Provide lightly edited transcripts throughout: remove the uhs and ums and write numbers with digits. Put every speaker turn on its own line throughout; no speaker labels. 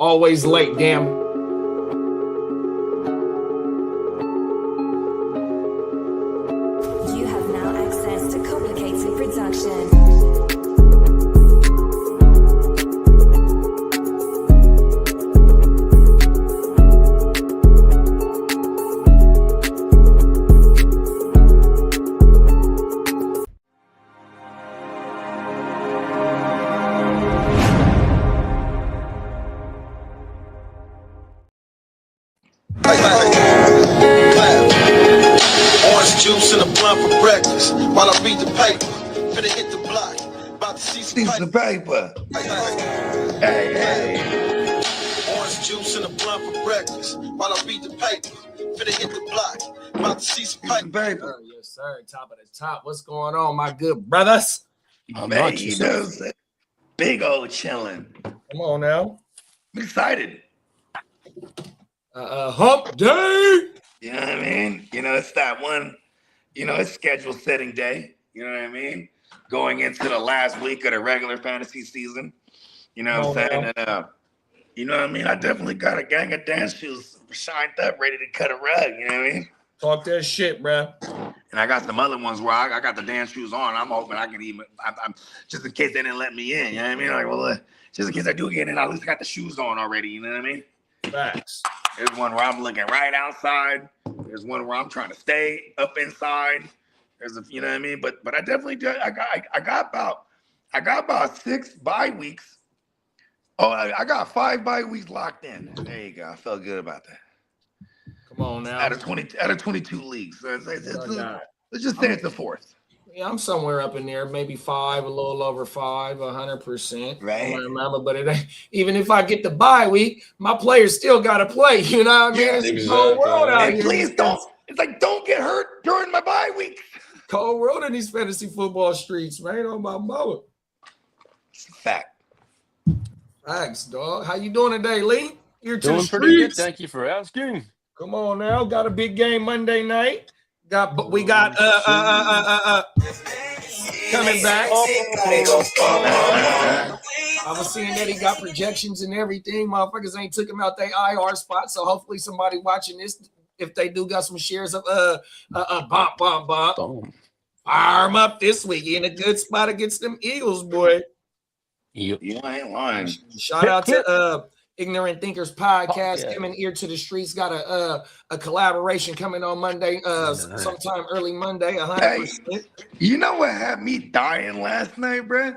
Always late, damn.
You have now access to complicated production.
Juice and a blunt for breakfast while I read the paper. Finna hit the block. About to see some
paper. Hey.
Orange juice and a blunt for breakfast while I read the paper. Finna hit the block. About to see some paper.
Yes, sir. Top of the top. What's going on, my good brothers?
Man, you know, big old chilling.
Come on now.
I'm excited.
Hump day.
You know what I mean? You know, it's that one, you know, it's schedule setting day. You know what I mean? Going into the last week of the regular fantasy season. You know what I'm saying? And, you know what I mean? I definitely got a gang of dance shoes shined up, ready to cut a rug. You know what I mean?
Talk that shit, bro.
And I got some other ones where I got the dance shoes on. I'm hoping I can even, I'm just in case they didn't let me in. You know what I mean? Like, well, just in case I do get in, at least I got the shoes on already. You know what I mean?
Facts.
There's one where I'm looking right outside. There's one where I'm trying to stay up inside. There's a, you know what I mean? But I definitely do. I got about 6 bye weeks. Oh, I got 5 bye weeks locked in. There you go. I felt good about that.
Come on now.
Out of 22 leagues. So let's just say it's the 4th.
Yeah, I'm somewhere up in there, maybe 5, a little over 5, 100%.
Right.
I remember, but it ain't, even if I get the bye week, my players still got to play. You know what I mean?
Yeah,
it's a cold world out
and
here.
Please don't. It's like, don't get hurt during my bye week.
Cold world in these fantasy football streets, man. On my mother.
It's a fact.
Thanks, dog. How you doing today, Lee? You're
doing pretty good. Thank you for asking.
Come on now. Got a big game Monday night. We got coming back. I was seeing that he got projections and everything. Motherfuckers ain't took him out their IR spot, so hopefully somebody watching this, if they do got some shares of bump. Fire him up this week. He in a good spot against them Eagles, boy.
You ain't lying.
Shout out to Ignorant Thinkers Podcast. Coming ear to the streets. Got a collaboration coming on Monday, sometime early Monday. 100%.
Hey, you know what had me dying last night, bro?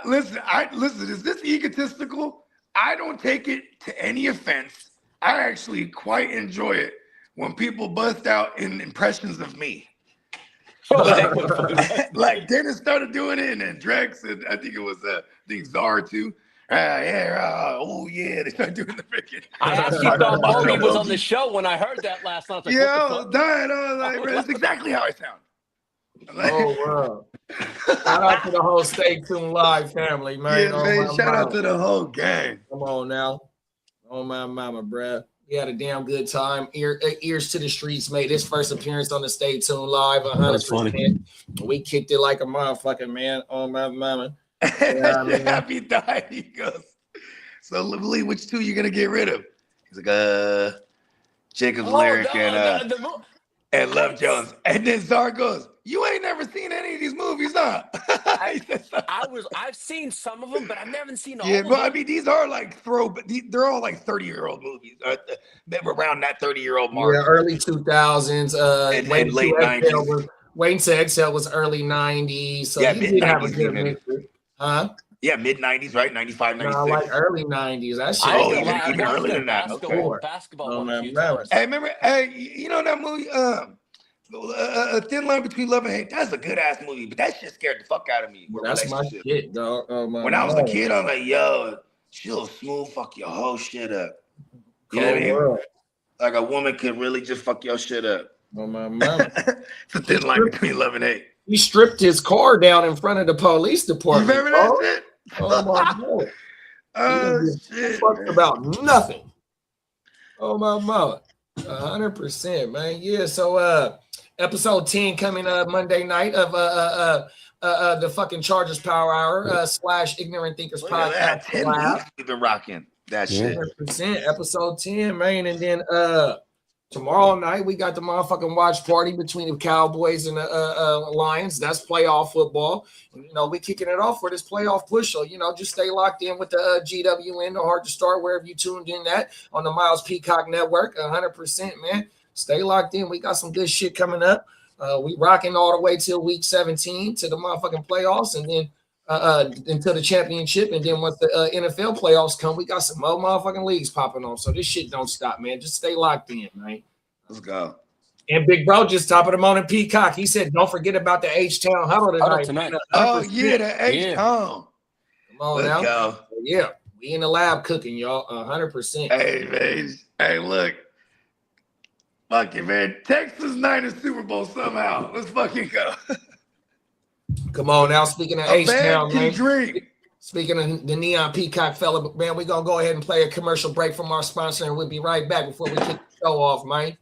Listen. Is this egotistical? I don't take it to any offense. I actually quite enjoy it when people bust out in impressions of me. Like Dennis started doing it, and then Drex, and I think it was Czar too. They started doing the freaking.
I actually thought Bogey was on the show when I heard that last night.
Yeah, I was dying. I was like, that's exactly how I sound.
Oh, wow. Shout out to the whole Stay Tuned Live family, man.
Yeah, man. Shout out to the whole gang.
Come on now. Oh, my mama, bruh. We had a damn good time. Ears to the streets made his first appearance on the Stay Tuned Live. 100%. We kicked it like a motherfucker, man. Oh, my mama.
Happy died. He goes, so Lee, which two you gonna get rid of? He's like, Jacob's Lyric and Love Jones. And then Czar goes, you ain't never seen any of these movies, huh?
I've seen some of them, but I've never seen all
of them. I mean, these are like they're all like 30-year-old movies. Around that 30-year-old mark.
Yeah, early 2000s.
And late 90s.
Waiting to Exhale was early 90s. So
yeah,
he did have a good mixture. Huh?
Yeah, mid-90s, right? 95, 96.
No, like early 90s. That shit.
Oh, even earlier than that.
Basketball.
Hey, remember, you know that movie, A Thin Line Between Love and Hate? That's a good-ass movie, but that shit scared the fuck out of me.
That's my shit, dog.
When I was a kid, I was like, yo, she'll smooth fuck your whole shit up. You know what I mean? Like a woman could really just fuck your shit up.
Oh, my mama.
It's a thin line between love and hate.
He stripped his car down in front of the police department.
You remember that shit?
Oh my God.
Oh shit.
Fucked about nothing. Oh my mama. 100%, man. Yeah. So episode 10 coming Monday night of the fucking Chargers Power Hour / Ignorant Thinkers Podcast.
10 weeks we've been rocking. That shit.
100%. Episode 10, man. And then tomorrow night we got the motherfucking watch party between the Cowboys and the Lions. That's playoff football. And, you know, we kicking it off for this playoff push. So, you know, just stay locked in with the GWN, the Heart2Start, wherever you tuned in at on the Miles Peacock Network. 100%, man. Stay locked in. We got some good shit coming up. We rocking all the way till week 17 to the motherfucking playoffs, and then until the championship. And then once the NFL playoffs come, we got some more motherfucking leagues popping on. So this shit don't stop, man. Just stay locked in, man.
Let's go.
And Big Bro just top of the morning, Peacock. He said, don't forget about the H-Town huddle tonight.
Oh, yeah, the H-Town.
Come on
Let's
now.
go.
Yeah, we in the lab cooking, y'all. 100%.
Hey, man. Hey, look. Fuck it, man. Texas Niners Super Bowl somehow. Let's fucking go.
Come on now. Speaking of H-Town, man.
Dream.
Speaking of the Neon Peacock fella, man, we're going to go ahead and play a commercial break from our sponsor, and we'll be right back before we kick the show off, man.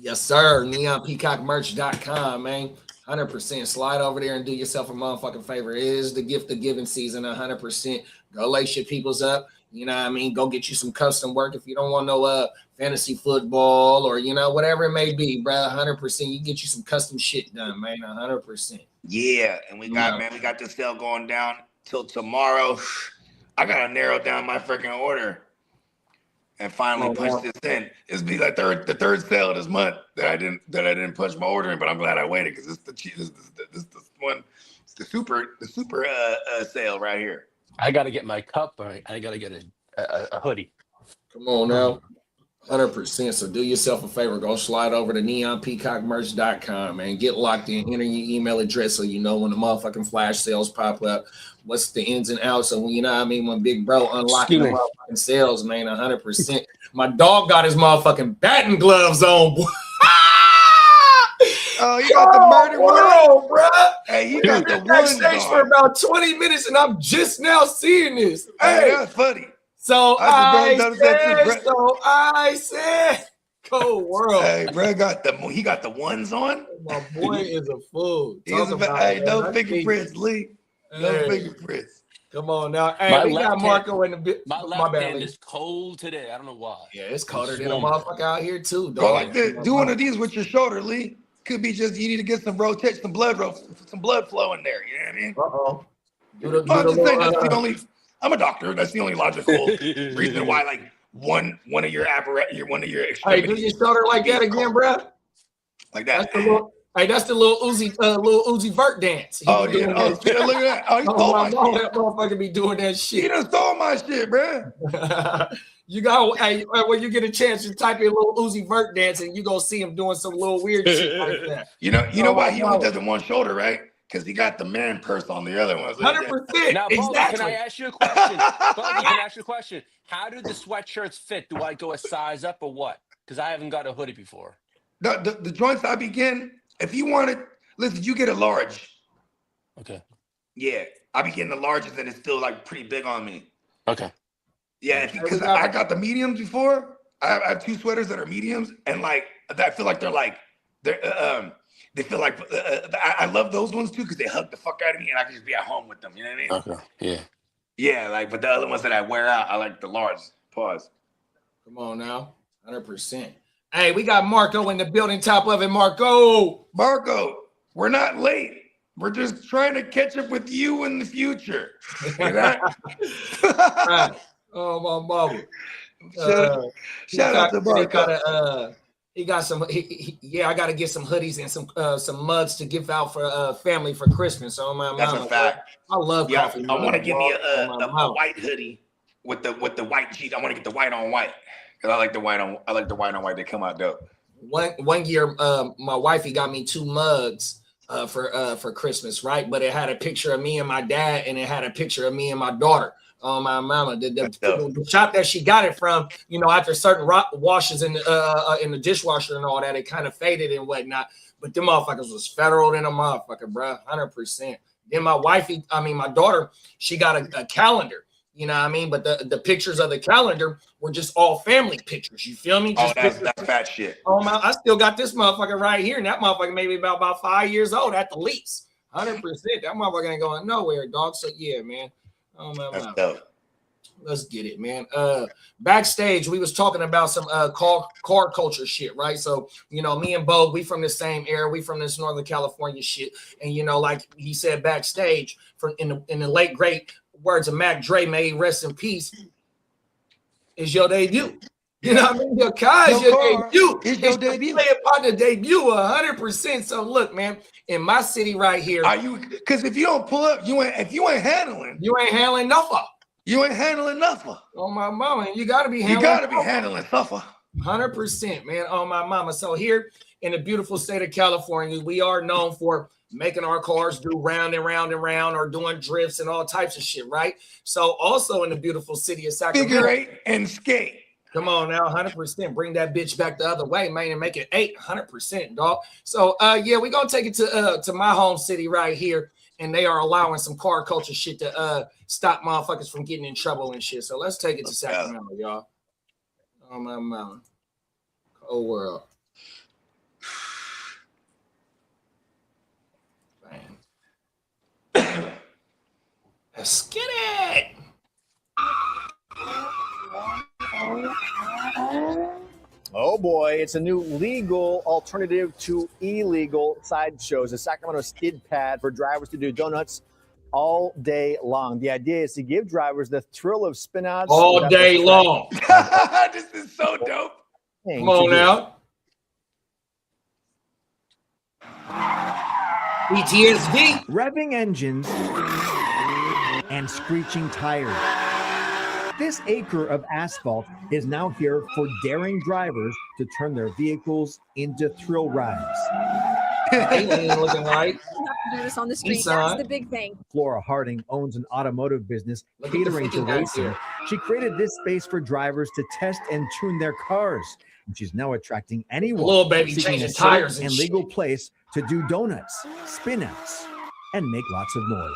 Yes, sir. NeonPeacockMerch.com, man. 100%. Slide over there and do yourself a motherfucking favor. It is the gift of giving season. 100%. Go lace your peoples up. You know what I mean? Go get you some custom work if you don't want no fantasy football or, you know, whatever it may be, bro. 100%. You get you some custom shit done, man. 100%.
Yeah, and we got this sale going down till tomorrow. I gotta narrow down my freaking order and finally punch this in. It's be like the third sale this month that I didn't punch my order in, but I'm glad I waited because this the one, it's the super sale right here.
I gotta get my cup. I gotta get a hoodie.
Come on now. 100%. So do yourself a favor. Go slide over to neonpeacockmerch.com, man. Get locked in. Enter your email address so you know when the motherfucking flash sales pop up. What's the ins and outs? So, you know what I mean? When Big Bro unlocking the motherfucking sales, man, 100%. My dog got his motherfucking batting gloves on, boy.
Oh, you got the murder one,
bro.
Hey, you got the one
backstage for about 20 minutes, and I'm just now seeing this.
Hey, that's funny.
So I said, cold world.
Hey, bro, he got the ones on.
My boy is a fool.
Hey, no fingerprints, Lee. No fingerprints.
Come on now. Hey, we got Marco in the bit.
My left hand is cold today. I don't know why.
Yeah, it's colder than a motherfucker out here too, dog.
Go like this. Do one of these with your shoulder, Lee. Could be just you need to get some rotation, some blood flow in there. You know what I mean?
Uh-oh.
That's the only. I'm a doctor. That's the only logical reason why, like, one of your apparatus, one of your extremities.
Hey, do your shoulder like that again, bro.
Like that.
That's the little Uzi Vert dance.
Oh yeah. Look at that. Oh, he stole my shit.
That motherfucker be doing that shit.
He done stole my shit, bro.
You got when you get a chance to type in little Uzi Vert dance, and you gonna see him doing some little weird shit like that.
You know why he only does it one shoulder, right? Because he got the man purse on the other one.
100%.
Now, exactly. Can I ask you a question? Can I ask you a question? How do the sweatshirts fit? Do I go a size up or what? Because I haven't got a hoodie before.
The joints I begin, if you want it, listen, you get a large.
Okay.
Yeah, I be getting the larges and it's still like pretty big on me.
Okay.
Yeah, because I got the mediums before. I have two sweaters that are mediums, and like I feel like they feel like I love those ones too because they hug the fuck out of me and I can just be at home with them. You know what I mean?
Okay. Yeah.
Yeah, like, but the other ones that I wear out, I like the large. Pause.
Come on now. 100%. Hey, we got Marco in the building. Top of it, Marco.
We're not late. We're just trying to catch up with you in the future. You know?
Right. Oh, my mama.
Shout out to Marco.
He got some. I got to get some hoodies and some mugs to give out for family for Christmas. Oh my
That's
mama,
a fact.
I love coffee.
I want to give me a white hoodie with the white jeans. I want to get the white on white because I like the white on white. They come out dope.
One year, my wifey got me 2 mugs for Christmas, right? But it had a picture of me and my dad, and it had a picture of me and my daughter. Oh my mama, the shop that she got it from, after certain washes in the dishwasher and all that, it kind of faded and whatnot. But them motherfuckers was federal than a motherfucker, bro, 100%. Then my daughter, she got a calendar. You know what I mean? But the pictures of the calendar were just all family pictures. You feel me? Just
that's fat shit.
Oh my! I still got this motherfucker right here, and that motherfucker maybe about 5 years old at the least. 100%. That motherfucker ain't going nowhere, dog. So yeah, man. Oh my!
That's dope.
Let's get it, man. Backstage, we was talking about some car culture shit, right? So, me and Bo, we from the same era. We from this Northern California shit. And, like he said backstage, from in the late great words of Mac Dre, may he rest in peace, is your debut. You know what I mean? Your car is your debut.
It's your debut.
Play upon the debut 100%. So look, man, in my city right here.
Are you? Because if you don't pull up, if you ain't handling.
You ain't handling nothing.
You ain't handling nothing.
Oh my mama, you gotta be handling.
You gotta be handling stuff.
100%, man. Oh my mama. So here in the beautiful state of California, we are known for making our cars do round and round and round, or doing drifts and all types of shit, right? So also in the beautiful city of Sacramento,
figure 8 and skate.
Come on now, 100%. Bring that bitch back the other way, man, and make it 100%, dog. So we're gonna take it to my home city right here. And they are allowing some car culture shit to stop motherfuckers from getting in trouble and shit. So let's take it to Sacramento, y'all. Oh my mama. Cold world. Man. Let's get it.
Oh boy, it's a new legal alternative to illegal sideshows. A Sacramento skid pad for drivers to do donuts all day long. The idea is to give drivers the thrill of spinouts
all day long.
This is so dope.
Come on now. PTSD.
Revving engines and screeching tires. This acre of asphalt is now here for daring drivers to turn their vehicles into thrill rides.
Looking right.
You have to do this on the street. That's the big thing.
Flora Harding owns an automotive business catering to racing. She created this space for drivers to test and tune their cars. And she's now attracting anyone
little baby
seeking
changing
a
tires
safe and legal place to do donuts, spin-outs, and make lots of noise.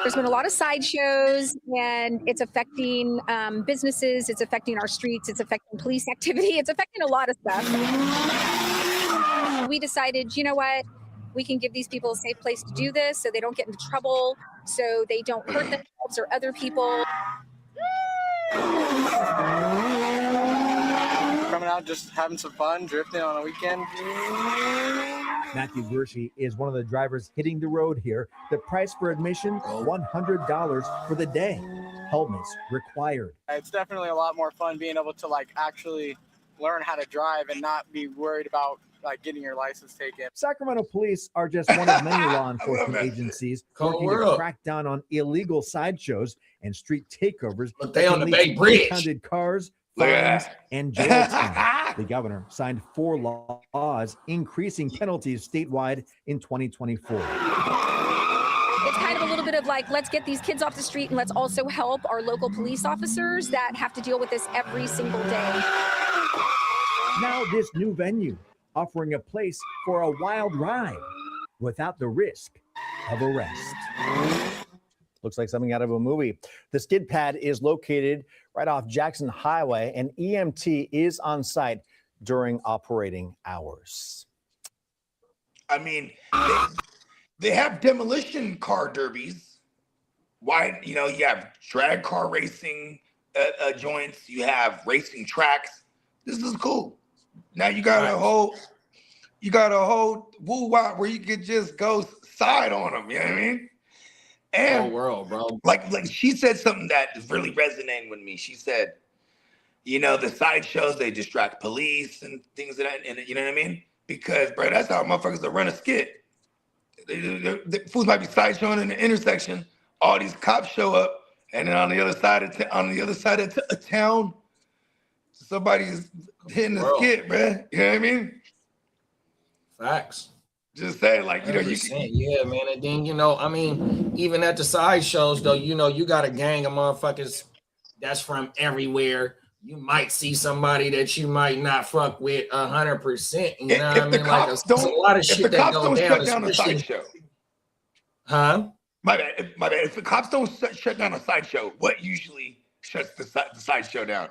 There's been a lot of sideshows, and it's affecting businesses. It's affecting our streets. It's affecting police activity. It's affecting a lot of stuff. We decided, you know what? We can give these people a safe place to do this so they don't get into trouble, so they don't hurt themselves or other people.
Coming out, just having some fun, drifting on a weekend.
Matthew Gershi is one of the drivers hitting the road here. The price for admission, $100 for the day. Helmets required.
It's definitely a lot more fun being able to actually learn how to drive and not be worried about getting your license taken.
Sacramento police are just one of many law enforcement agencies working to crack down on illegal sideshows and street takeovers.
But they on the Bay Bridge.
Impounded cars, fines, and jail time. The governor signed 4 laws increasing penalties statewide in 2024.
It's kind of a little bit of let's get these kids off the street, and let's also help our local police officers that have to deal with this every single day.
Now this new venue offering a place for a wild ride without the risk of arrest. Looks like something out of a movie. The skid pad is located right off Jackson Highway, and EMT is on site during operating hours.
I mean, they have demolition car derbies. Why, you have drag car racing joints. You have racing tracks. This is cool. Now you got you got a whole woo-wop where you could just go side on them. You know what I mean? And
whole world, bro.
Like she said something that is really resonating with me. She said, you know, the sideshows, they distract police and things like that. And you know what I mean? Because, bro, that's how motherfuckers that run a skit. The fools might be sideshowing in the intersection. All these cops show up, and then on the other side of town, somebody's hitting the skit, bro. You know what I mean?
Facts.
Just saying, like, you know,
yeah, man. And then, you know, I mean, even at the side shows, though, you know, you got a gang of motherfuckers that's from everywhere. You might see somebody that you might not fuck with 100%. You know what I mean? Like, there's a lot of shit that goes down.
Shut down a sideshow.
Huh?
My bad. If the cops don't shut down a sideshow, what usually shuts the sideshow down?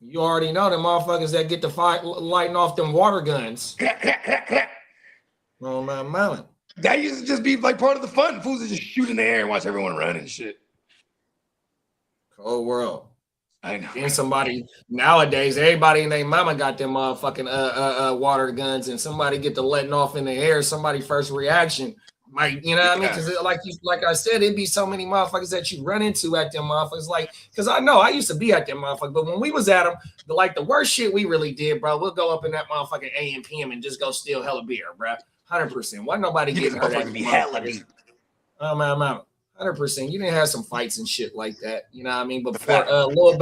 You already know the motherfuckers that get the fight lighting off them water guns. Oh my mama.
That used to just be like part of the fun. Fools to just shoot in the air and watch everyone run and shit.
Cold world.
I know.
And somebody nowadays, everybody and their mama got them motherfucking water guns, and somebody get the letting off in the air. Somebody first reaction might, you know what I mean? Because like I said, it'd be so many motherfuckers that you run into at them motherfuckers. Like, because I know I used to be at them motherfuckers, but when we was at them, the worst shit we really did, bro, we'll go up in that motherfucking AM/PM and just go steal hella beer, bro. 100%. Wasn't nobody getting hurt at me. Oh my mama. 100%. You didn't have some fights and shit like that. You know what I mean? But for Lil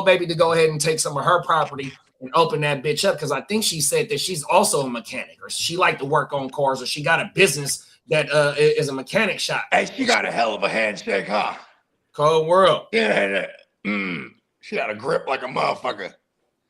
Baby to go ahead and take some of her property and open that bitch up, because I think she said that she's also a mechanic, or she liked to work on cars, or she got a business that is a mechanic shop.
Hey, she got a hell of a handshake, huh?
Cold world.
Yeah. She got a grip like a motherfucker.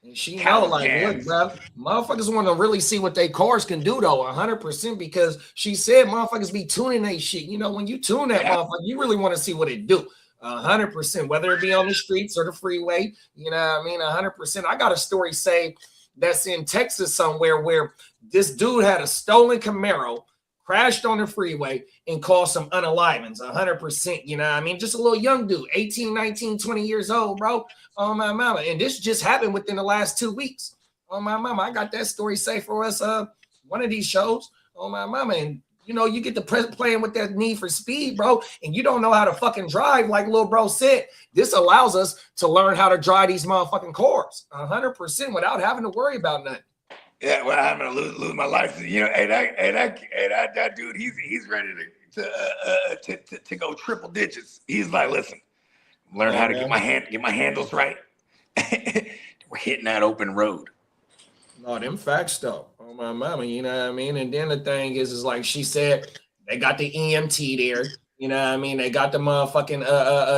And she know, like, look, bro, motherfuckers want to really see what they cars can do, though, 100%, because she said motherfuckers be tuning they shit. You know, when you tune that motherfucker, you really want to see what it do. 100%, whether it be on the streets or the freeway, you know what I mean? 100%. I got a story saved that's in Texas somewhere where this dude had a stolen Camaro, crashed on the freeway, and caused some unalivings, 100%, you know what I mean? Just a little young dude, 18, 19, 20 years old, bro. Oh, my mama. And this just happened within the last 2 weeks. Oh, my mama. I got that story saved for us one of these shows. Oh, my mama. And, you know, you get to playing with that need for speed, bro, and you don't know how to fucking drive, like little bro said. This allows us to learn how to drive these motherfucking cars 100% without having to worry about nothing.
Yeah, well, I'm gonna lose my life. You know, that dude, he's ready to go triple digits. He's like, listen, learn how to get my handles right. We're hitting that open road.
No, them facts though. Oh my mama, you know what I mean? And then the thing is like she said, they got the EMT there. You know what I mean? They got the motherfucking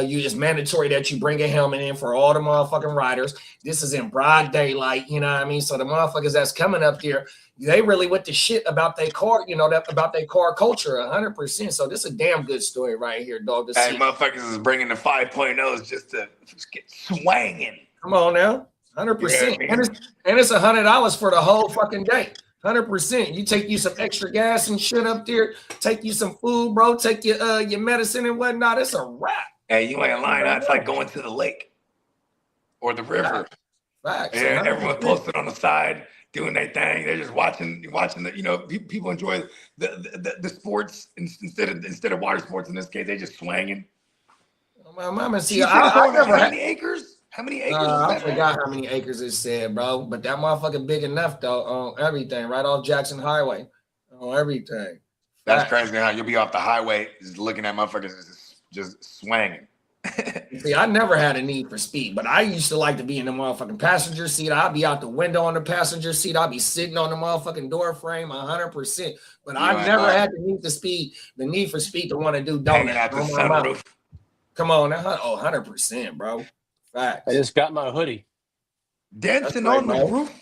it's mandatory that you bring a helmet in for all the motherfucking riders. This is in broad daylight, you know what I mean? So the motherfuckers that's coming up there, they really with the shit about their car, you know, about their car culture 100%. So this is a damn good story right here, dog.
Hey, motherfuckers is bringing the 5.0s just to get swanging.
Come on now, 100%. Yeah, and it's $100 for the whole fucking day. 100%. You take you some extra gas and shit up there. Take you some food, bro. Take your medicine and whatnot. It's a wrap.
Hey, you ain't lying. It's like going to the lake or the river.
Facts.
And everyone's posted on the side doing their thing. They're just watching the, you know, people enjoy the sports instead of water sports. In this case, they just swanging.
My mama, see, I never
had any acres. How many acres?
I forgot how many acres it said, bro. But that motherfucker big enough though on everything, right off Jackson Highway, on everything.
That's crazy. How you'll be off the highway just looking at motherfuckers just swanging.
See, I never had a need for speed, but I used to like to be in the motherfucking passenger seat. I'd be out the window on the passenger seat. I'd be sitting on the motherfucking door frame 100%. But I never had the need for speed to want to do donuts. Come on now. 100%, bro. Facts.
I just got my hoodie.
Dancing on the roof.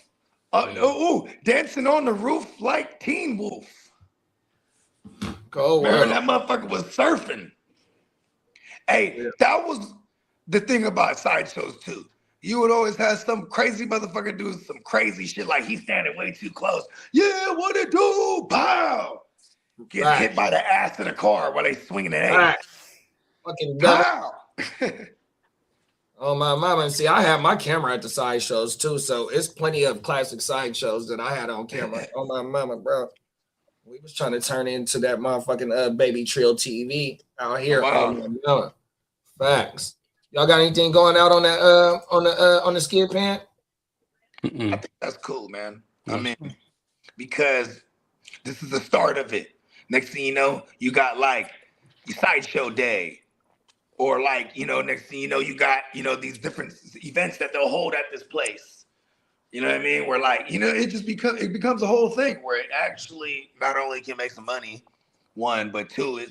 Dancing on the roof like Teen Wolf. Remember that motherfucker was surfing. Hey, that was the thing about sideshows too. You would always have some crazy motherfucker do some crazy shit like he's standing way too close. Yeah, what it do? Pow! Get hit by the ass of the car while they swinging the ass.
Fucking
pow!
Oh my mama. And see, I have my camera at the side shows too, so it's plenty of classic side shows that I had on camera. Oh my mama, bro. We was trying to turn into that motherfucking baby trill TV out here.
Wow.
Oh my mama. Facts. Y'all got anything going out on that on the skid pan?
I think that's cool, man. I mean, because this is the start of it. Next thing you know, you got like your sideshow day. Or like, next thing you know, you got, these different events that they'll hold at this place. You know what I mean? Where like, it becomes a whole thing where it actually not only can make some money, one, but two,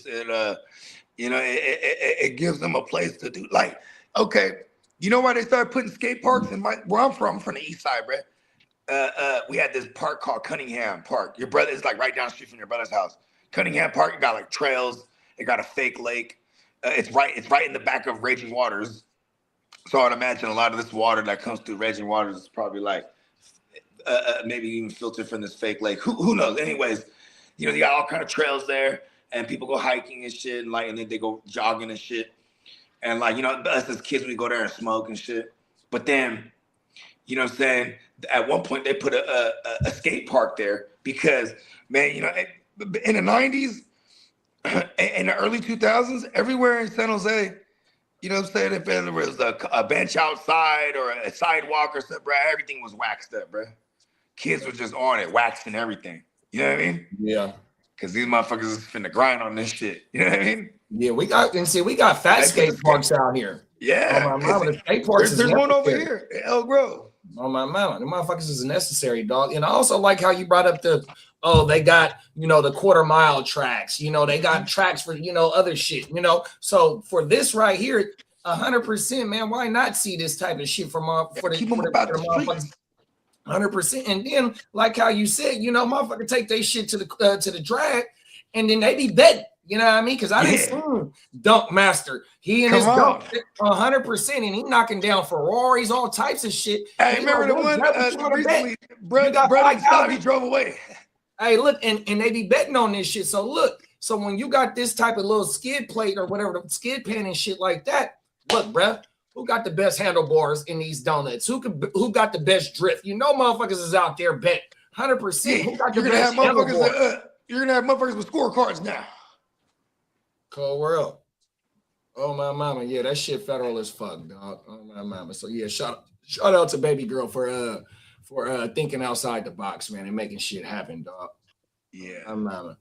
it gives them a place to do. Like, okay, you know why they started putting skate parks in where I'm from the east side, bro. We had this park called Cunningham Park. Your brother is like right down the street from your brother's house. Cunningham Park, it got like trails. It got a fake lake. It's right in the back of Raging Waters. So I'd imagine a lot of this water that comes through Raging Waters is probably like maybe even filtered from this fake lake. Who knows? Anyways, you got all kind of trails there, and people go hiking and shit, and then they go jogging and shit. And us as kids, we go there and smoke and shit. But then, you know what I'm saying? At one point, they put a skate park there because, man, in the 90s, in the early 2000s, everywhere in San Jose, you know what I'm saying? If there was a bench outside or a sidewalk or something, bro, everything was waxed up, bro. Kids were just on it, waxing everything. You know what I mean?
Yeah.
Because these motherfuckers is finna grind on this shit. You know what I mean?
Yeah, we got fat skate parks out here.
Yeah.
Oh my mama, the skate parks
there's one over here in El Grove.
Oh my mama, the motherfuckers is necessary, dog. And I also like how you brought up they got, the quarter mile tracks, they got tracks for, other shit, So for this right here, 100%, man, why not see this type of shit for the motherfuckers? 100%. And then, like how you said, motherfucker take their shit to the drag, and then they be betting. You know what I mean? Because I didn't see Dunk Master. He and his dunk 100%, and he knocking down Ferraris, all types of shit.
Hey, remember the one recently, Brother Scott, he drove away.
Hey, look, and they be betting on this shit. So look, when you got this type of little skid plate or whatever, the skid pan and shit like that, look, bruh, who got the best handlebars in these donuts? Who got the best drift? Motherfuckers is out there betting 100%. Who got the best handlebars?
You're gonna have motherfuckers with scorecards now.
Cold world. Oh my mama, yeah, that shit federal as fuck, dog. Oh my mama. So yeah, shout out to baby girl for thinking outside the box, man, and making shit happen, dog.
Yeah.
Oh mama.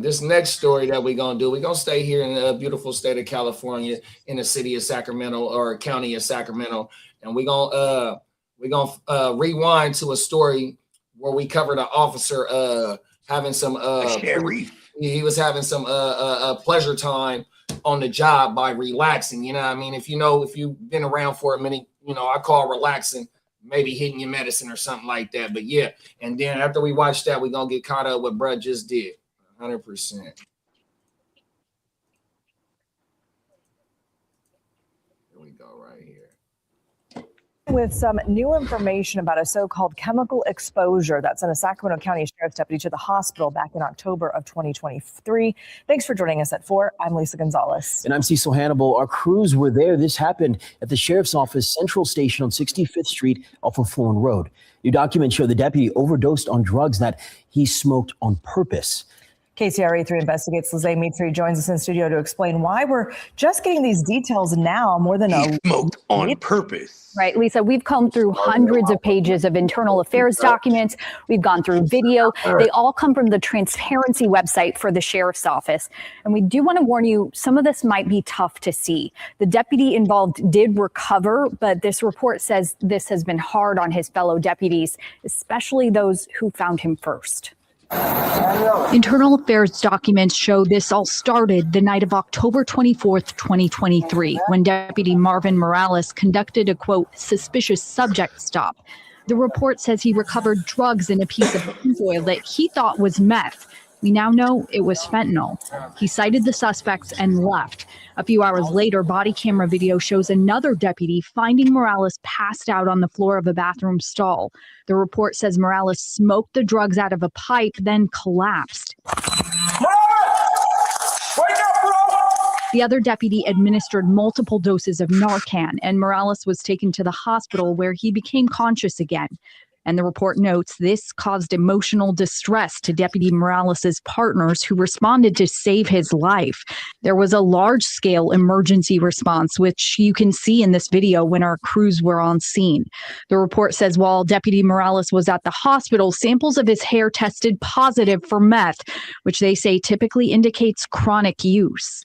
This next story that we're gonna stay here in the beautiful state of California, in the city of Sacramento or county of Sacramento, and we're gonna rewind to a story where we covered an officer having some he was having some pleasure time on the job by relaxing. You know what I mean? If you've been around for a minute, I call relaxing maybe hitting your medicine or something like that. But yeah, and then after we watch that, we're gonna get caught up what bruh just did. 100%. Here we go right here.
With some new information about a so-called chemical exposure that sent a Sacramento County Sheriff's deputy to the hospital back in October of 2023. Thanks for joining us at 4. I'm Lisa Gonzalez.
And I'm Cecil Hannibal. Our crews were there. This happened at the Sheriff's Office Central Station on 65th Street off of Fulton Road. New documents show the deputy overdosed on drugs that he smoked on purpose.
KCRA 3 investigates. Lizzie Mitri joins us in studio to explain why we're just getting these details now more than
he smoked on purpose.
Right, Lisa, we've combed through hundreds of pages of internal affairs documents. We've gone through video. They all come from the transparency website for the sheriff's office. And we do want to warn you, some of this might be tough to see. The deputy involved did recover, but this report says this has been hard on his fellow deputies, especially those who found him first.
Internal affairs documents show this all started the night of October 24th, 2023, when Deputy Marvin Morales conducted a, quote, suspicious subject stop. The report says he recovered drugs in a piece of tinfoil that he thought was meth. We now know it was fentanyl. He cited the suspects and left. A few hours later, body camera video shows another deputy finding Morales passed out on the floor of a bathroom stall. The report says Morales smoked the drugs out of a pipe, then collapsed. The other deputy administered multiple doses of Narcan, and Morales was taken to the hospital where he became conscious again. And the report notes this caused emotional distress to Deputy Morales' partners who responded to save his life. There was a large-scale emergency response, which you can see in this video when our crews were on scene. The report says while Deputy Morales was at the hospital, samples of his hair tested positive for meth, which they say typically indicates chronic use.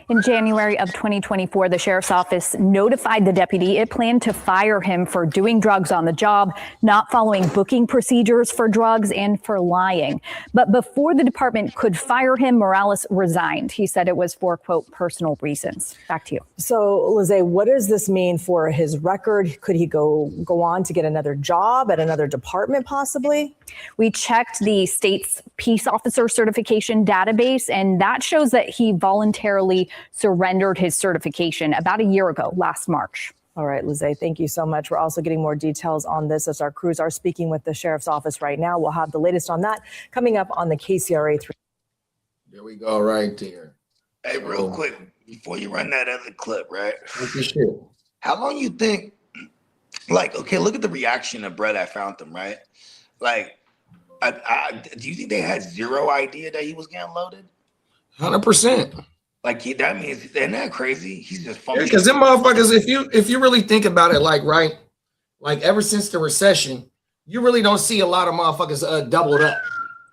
In January of 2024, the sheriff's office notified the deputy it planned to fire him for doing drugs on the job, not following booking procedures for drugs, and for lying. But before the department could fire him, Morales resigned. He said it was for, quote, personal reasons. Back to you.
So, Lizzie, what does this mean for his record? Could he go on to get another job at another department, possibly?
We checked the state's peace officer certification database, and that shows that he voluntarily surrendered his certification about a year ago, last March.
All right, Lizzie, thank you so much. We're also getting more details on this as our crews are speaking with the sheriff's office right now. We'll have the latest on that coming up on the KCRA 3.
There we go, right there.
Hey, real quick, before you run that other clip, right?
Shit.
How long you think, like, okay, look at the reaction of Brett that found them, right? Like, do you think they had zero idea that he was getting loaded?
100%.
Like, that means, isn't that crazy? He's just fucking.
Because them motherfuckers, if you really think about it, like, right, like ever since the recession, you really don't see a lot of motherfuckers doubled up.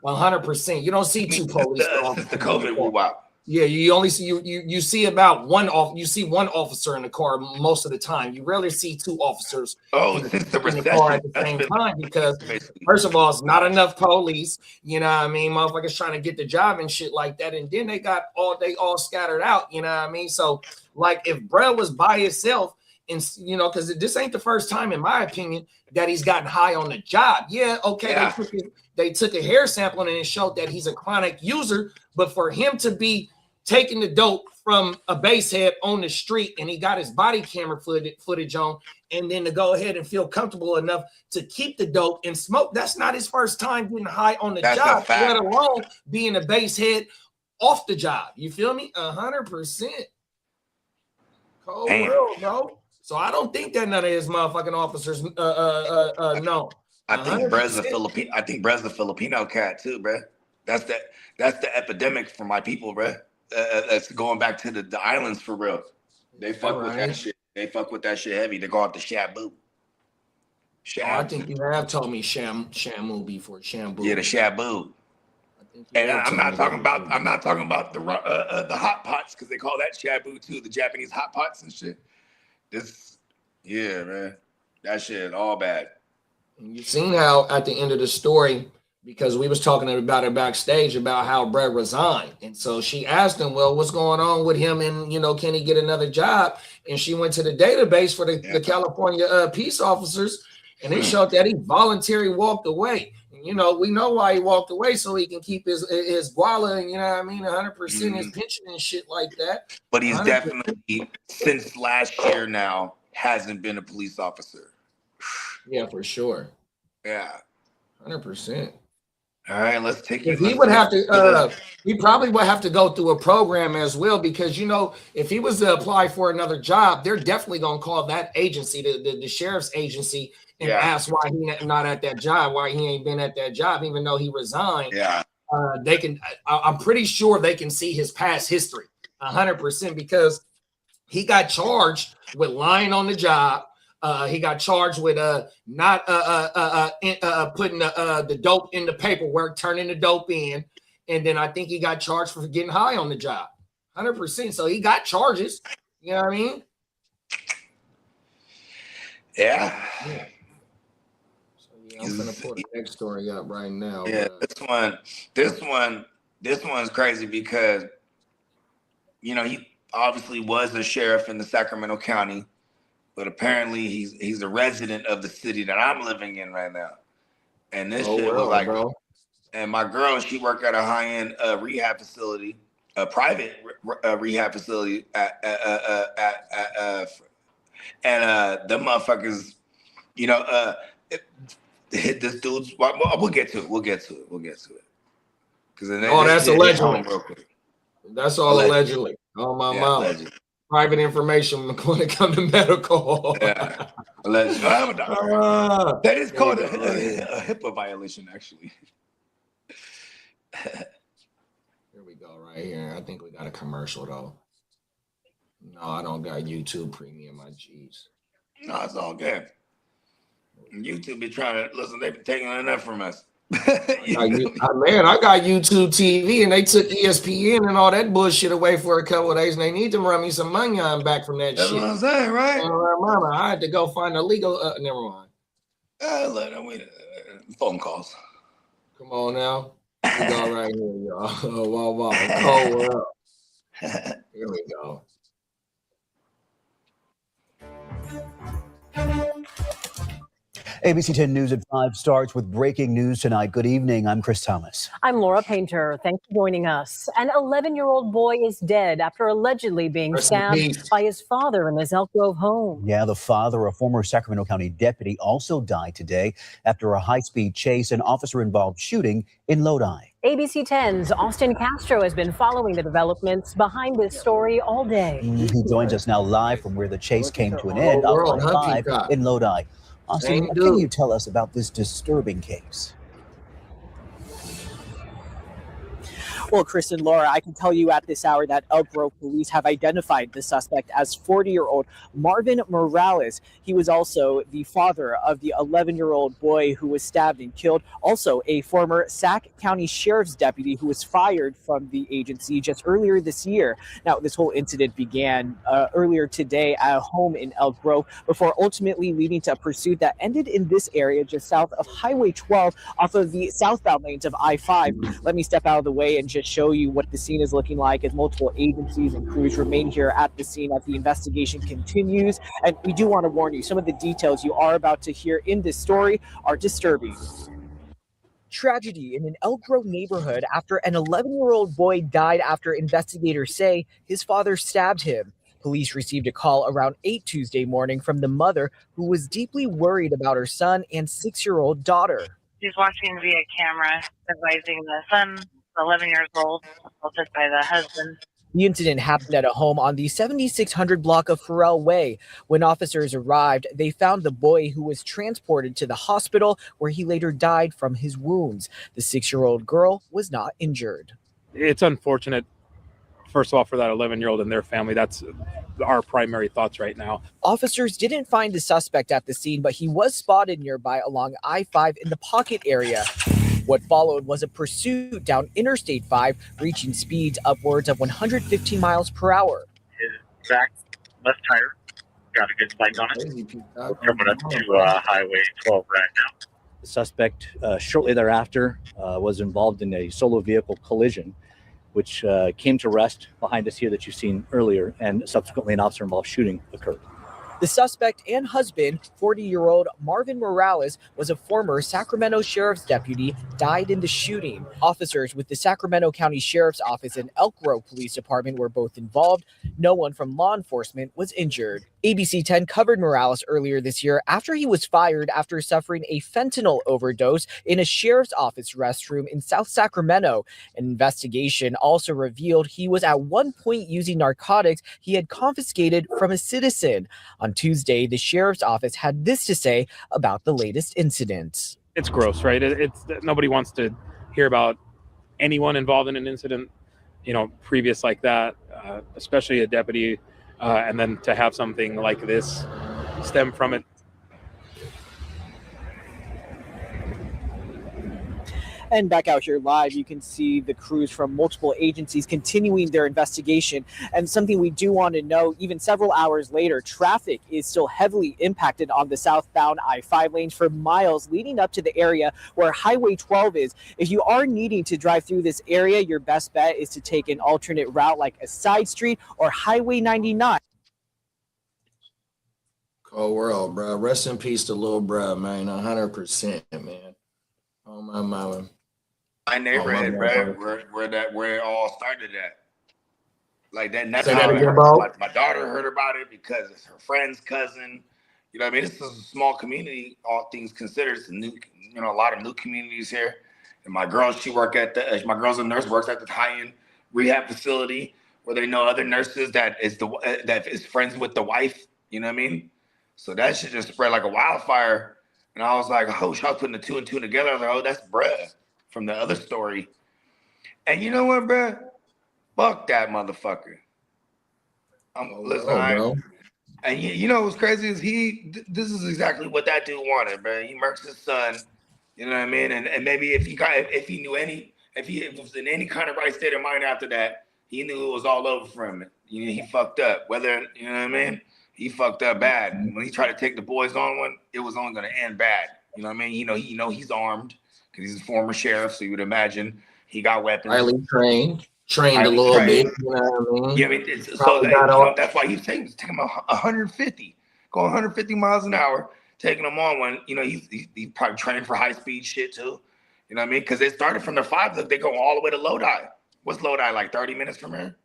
100%. You don't see two police.
Since the COVID blew out.
Yeah, you only see you see about one officer in the car most of the time. You rarely see two officers in the car at the same time because first of all, it's not enough police. You know what I mean? Motherfuckers trying to get the job and shit like that, and then they all scattered out. You know what I mean? So like if Brett was by himself, and you know, because this ain't the first time, in my opinion, that he's gotten high on the job. Yeah, okay, yeah. They took a hair sample and it showed that he's a chronic user, but for him to be taking the dope from a base head on the street and he got his body camera footage on, and then to go ahead and feel comfortable enough to keep the dope and smoke, that's not his first time getting high on the job, let alone being a base head off the job. You feel me? 100%. Cold world, bro. So I don't think that none of his motherfucking officers know.
I think Brett's a Filipino. I think Brett's a Filipino cat too, bro. That's the epidemic for my people, bro. That's going back to the islands for real. They fuck with that shit. They fuck with that shit heavy. They go off the shabu.
I think you have told me shamu before. Shabu.
Yeah, the shabu. And I'm not talking about the hot pots, because they call that shabu too. The Japanese hot pots and shit. Yeah, man, that shit all bad.
You've seen how at the end of the story, because we was talking about it backstage about how Brett resigned, and so she asked him, well, what's going on with him, and you know, can he get another job? And she went to the database for the California peace officers, and it showed that he voluntarily walked away. And, you know, we know why he walked away, so he can keep his guala, and you know what I mean, 100% his pension and shit like that.
But he's
100%.
Definitely, since last year now, hasn't been a police officer.
Yeah, for sure.
Yeah,
100%.
All right, let's take it.
He would have to. He probably would have to go through a program as well, because you know, if he was to apply for another job, they're definitely gonna call that agency, the sheriff's agency, and ask why he not at that job, why he ain't been at that job, even though he resigned. Yeah, they can. I'm pretty sure they can see his past history, 100%, because he got charged with lying on the job. He got charged with not putting the dope in the paperwork, turning the dope in, and then I think he got charged for getting high on the job. 100%. So he got charges. You know what I mean?
Yeah.
So I'm gonna put the next story up right now.
Yeah, this one's crazy because you know he obviously was a sheriff in the Sacramento County. But apparently he's a resident of the city that I'm living in right now. And this shit was like, bro. And my girl, she worked at a high-end rehab facility, a private rehab facility and the motherfuckers, you know, hit this dude's. We'll get to it. Because
that's allegedly. That's all allegedly. Oh, my
Yeah,
mama.
allegedly.
Private information when it comes to medical.
Yeah, allegedly. I have a doctor. That is called a HIPAA violation, actually.
Here we go, right here. I think we got a commercial though. No, I don't got YouTube Premium. My G's.
No, it's all good. YouTube be trying to listen. They be taking enough from us.
I got YouTube TV, and they took ESPN and all that bullshit away for a couple of days, and they need to run me some money on back from that
That's
shit.
what I'm saying, right?
Mama, I had to go find a legal. Never mind.
Phone calls.
Come on now. We go right here, y'all. Wow. Cold world. Here we go.
ABC 10 News at 5 starts with breaking news tonight. Good evening. I'm Chris Thomas.
I'm Laura Painter. Thanks for joining us. An 11-year-old boy is dead after allegedly being stabbed by his father in his Elk Grove home.
Yeah, the father, a former Sacramento County deputy, also died today after a high-speed chase and officer-involved shooting in Lodi.
ABC 10's Austin Castro has been following the developments behind this story all day.
He joins us now live from where the chase came to an end on 5 in Lodi. Austin, what can you tell us about this disturbing case?
Well, Chris and Laura, I can tell you at this hour that Elk Grove police have identified the suspect as 40-year-old Marvin Morales. He was also the father of the 11-year-old boy who was stabbed and killed. Also, a former Sac County Sheriff's deputy who was fired from the agency just earlier this year. Now, this whole incident began earlier today at a home in Elk Grove before ultimately leading to a pursuit that ended in this area just south of Highway 12 off of the southbound lanes of I-5. Let me step out of the way and just show you what the scene is looking like as multiple agencies and crews remain here at the scene as the investigation continues. And we do want to warn you, some of the details you are about to hear in this story are disturbing. Tragedy in an Elk Grove neighborhood after an 11-year-old boy died after investigators say his father stabbed him. Police received a call around 8 Tuesday morning from the mother who was deeply worried about her son and 6-year-old daughter.
She's watching via camera, advising the son, 11 years old, assaulted by the husband.
The incident happened at a home on the 7600 block of Farrell Way. When officers arrived, they found the boy who was transported to the hospital where he later died from his wounds. The 6-year-old girl was not injured.
It's unfortunate, first of all, for that 11-year-old and their family. That's our primary thoughts right now.
Officers didn't find the suspect at the scene, but he was spotted nearby along I-5 in the Pocket area. What followed was a pursuit down Interstate 5, reaching speeds upwards of 115 miles per hour.
His back left tire got a good spike on it. We're coming up to Highway 12 right now.
The suspect shortly thereafter was involved in a solo vehicle collision, which came to rest behind us here that you've seen earlier, and subsequently an officer-involved shooting occurred.
The suspect and husband, 40-year-old Marvin Morales, was a former Sacramento Sheriff's deputy, died in the shooting. Officers with the Sacramento County Sheriff's Office and Elk Grove Police Department were both involved. No one from law enforcement was injured. ABC 10 covered Morales earlier this year after he was fired after suffering a fentanyl overdose in a sheriff's office restroom in South Sacramento. An investigation also revealed he was at one point using narcotics he had confiscated from a citizen. On Tuesday, the sheriff's office had this to say about the latest incident.
It's gross, right? It's nobody wants to hear about anyone involved in an incident, previous like that, especially a deputy. And then to have something like this stem from it.
And back out here live, you can see the crews from multiple agencies continuing their investigation. And something we do want to know, even several hours later, traffic is still heavily impacted on the southbound I-5 lanes for miles leading up to the area where Highway 12 is. If you are needing to drive through this area, your best bet is to take an alternate route like a side street or Highway 99.
Cold world, bro. Rest in peace to little bro, man. 100%, man. Oh, my mama.
My neighborhood, where it all started at. Like that. That's
Say
how
that again,
I heard.
bro.
My daughter heard about it because it's her friend's cousin. You know what I mean? This is a small community, all things considered. It's a new, a lot of new communities here. And my girl, my girl's a nurse, works at the high-end rehab facility. where they know other nurses that is friends with the wife. You know what I mean? So that shit just spread like a wildfire. And I was like, oh, I was putting the 2 and 2 together. I was like, oh, that's bruh from the other story. And you know what, bruh? Fuck that motherfucker. Listen, and you know what's crazy is this is exactly what that dude wanted, bruh. He murks his son. You know what I mean? And maybe if he was in any kind of right state of mind after that, he knew it was all over for him. You know, he fucked up. Whether, you know what I mean? He fucked up bad. When he tried to take the boys on one, it was only going to end bad. You know what I mean? You know he's armed because he's a former sheriff, so you would imagine he got weapons.
Highly trained a little bit. You know what I mean?
Yeah, I mean, that's why he's taking him 150, going 150 miles an hour, taking him on one. You know, he's probably training for high speed shit too. You know what I mean? Because they started from the 5, they go all the way to Lodi. What's Lodi, like 30 minutes from here?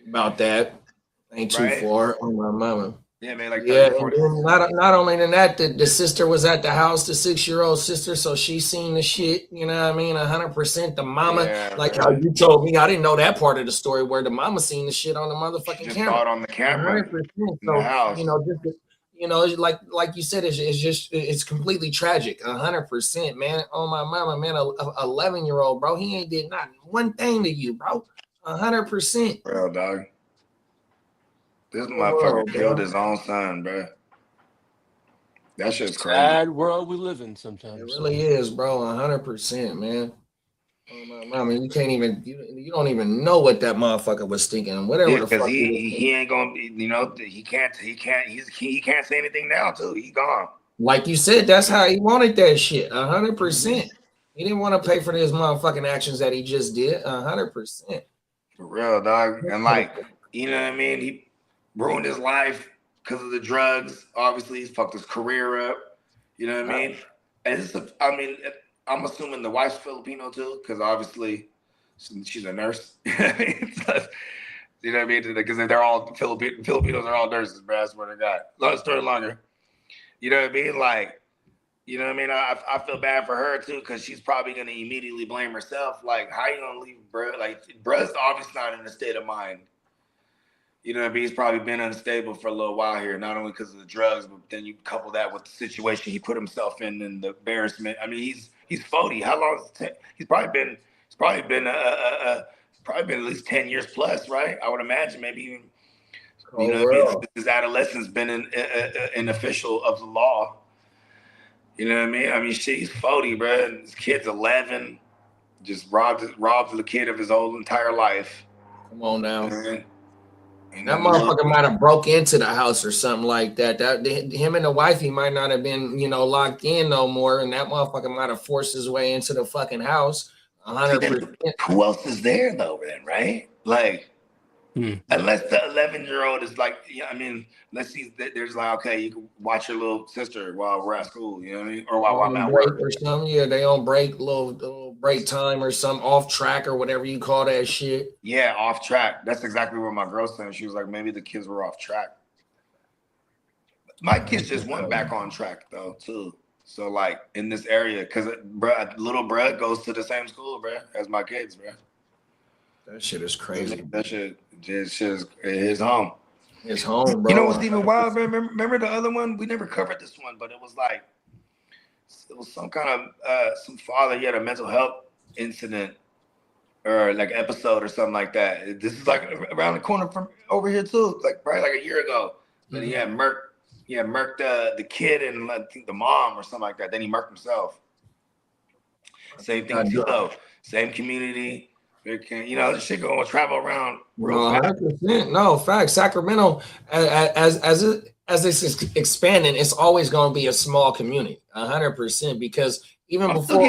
About that. Ain't too far. On my mama.
Yeah, man. Like
30, 40. And not only than that, the sister was at the house, the 6-year-old sister, so she seen the shit. You know what I mean? 100%. The mama, like how you told me, I didn't know that part of the story where the mama seen the shit on the motherfucking camera.
Saw it on the camera.
100%. So, you know, like you said, it's completely tragic. 100%, man. Oh my mama, man. 11-year-old, bro. He ain't did not one thing to you, bro. 100%.
Real dog. This motherfucker killed his own son, bro. That shit's crazy.
Sad world we live in sometimes.
It really is, bro. 100%, man. Oh my mama, you can't even you don't even know what that motherfucker was thinking. Whatever the fuck.
He ain't gonna, you know, he can't say anything now too. He gone.
Like you said, that's how he wanted that shit. 100%. He didn't want to pay for his motherfucking actions that he just did. 100%.
For real, dog. And like, you know what I mean? He ruined his life because of the drugs. Obviously, he's fucked his career up. You know what I mean? And I'm assuming the wife's Filipino too, because obviously she's a nurse. You know what I mean? Because they're all Filipinos are all nurses, bro. I swear to God. Long story longer. You know what I mean? Like, you know what I mean? I feel bad for her too, because she's probably gonna immediately blame herself. Like, how you gonna leave, bro? Like, bro's obviously not in a state of mind. You know what I mean? He's probably been unstable for a little while here, not only because of the drugs, but then you couple that with the situation he put himself in and the embarrassment. I mean, he's 40. How long has it taken? He's probably been at least 10 years plus, right? I would imagine maybe even. You know what I mean? His adolescence been an official of the law. You know what I mean? I mean, he's 40, bro. And his kid's 11. Just robbed the kid of his whole entire life.
Come on now. That motherfucker might have broke into the house or something like that. Him and the wife, he might not have been, locked in no more. And that motherfucker might have forced his way into the fucking house. 100%.
Who else is there though, then, right? Like, unless the 11-year-old is like, let's see, there's like, okay, you can watch your little sister while we're at school, you know what I mean? Or while I'm at work.
Or something, yeah, they on break, little break time or some off track or whatever you call that shit.
Yeah, off track. That's exactly what my girl said. She was like, maybe the kids were off track. My kids just went back on track though, too. So like in this area, because little bruh goes to the same school, bruh, as my kids, bruh.
That shit is crazy.
That shit is his home.
His home, bro.
You know what's even wild, bro? Remember the other one? We never covered this one, but it was some kind of some father. He had a mental health incident or like episode or something like that. This is like around the corner from over here too, like probably like a year ago. But he had murked the kid and I think the mom or something like that. Then he murked himself. Same thing though. Same community. The shit gonna travel around real fast.
100%. No, fact. Sacramento, as it's expanding, it's always gonna be a small community. 100%. Because even before